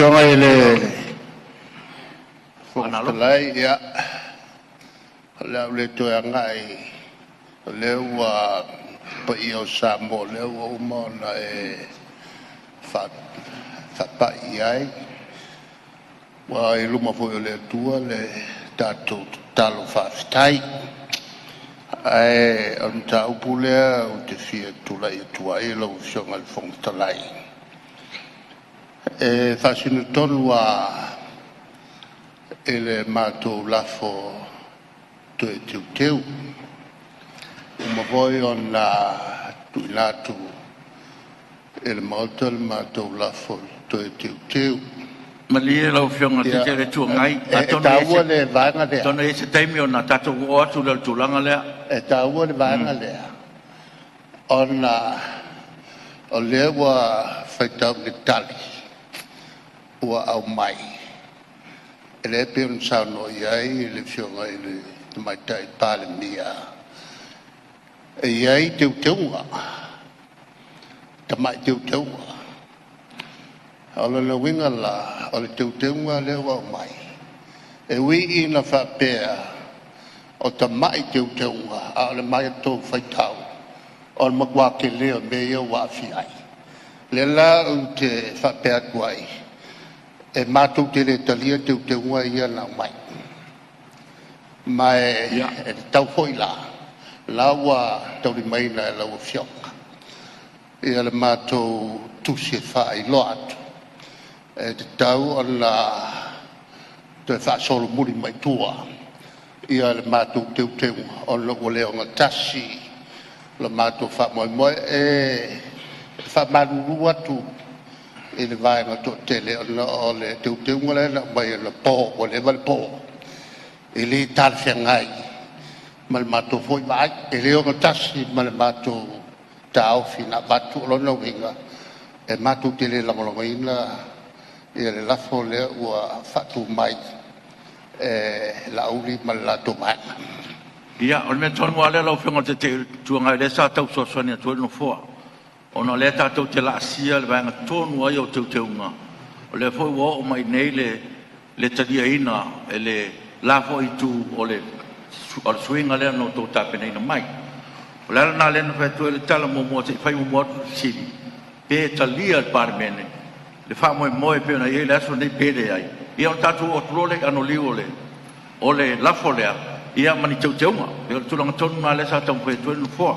Sailele Fonalai ya le to ngai le wa pa io Samoa le wa umona fa ai wa luma foi le tua le tato talo fa stai on ta upule o te fie Tuilaepa lo fiona al fontalai fa sinu tonua ele mato lafo teu uma voi on la tuilatu ele mato lafo teu Malielegaoi fionga te tere tu ngai taua le vanga le tona ese taimi ona tato o atu le tulanga le taua le vanga le ona o le wa faitau le tali ua au mai ele pe un sauno iai le fionga ele mai tai pale mia iai teuteunga tamai teuteunga ala le winga la ala teuteunga le wa mai e wi ina fa pea o tamai teuteunga ala mai to faitau o magwa ke le me yo wa fiai le la un te fa pea kwai e mātou te re talia te unga ia na mai. Mai e tau hoi la wa tau li mai na e lau fionga. Ia le mātou tusi e whaai lo atu. E te tau an la te wha solo muri mai tua. Ia le mātou te unga on lo leo ngā tasi. Le mātou wha moi e wha maruru atu. Ele vai na to tele o le teu ngole na mai na po o le val po ele tar fengai mal mato foi vai ele o tasi mal mato tau fina batu lo no vinga e mato tele la molina ele la fole o fatu mai la uli mal la to mai ia on me ton wale lo fenga te tu ngai le sa tau so sonia tu no fo ona le tatou te laasia le vaega tonu ai o teuteunga o le foi ua o mai nei le taliaina e le lafo itu o le suiga lea no tou tapenaina mai o le ala na lena faetua le tala muamua te fai muamua atu sili pe talia le palemene le faamoemoe pe ona iai le aso nei pele ai ia ona tatou otulo le anoliu o le lafo lea ia mani teuteunga e o le tulaga tonu na le sa taufaetua le nofoa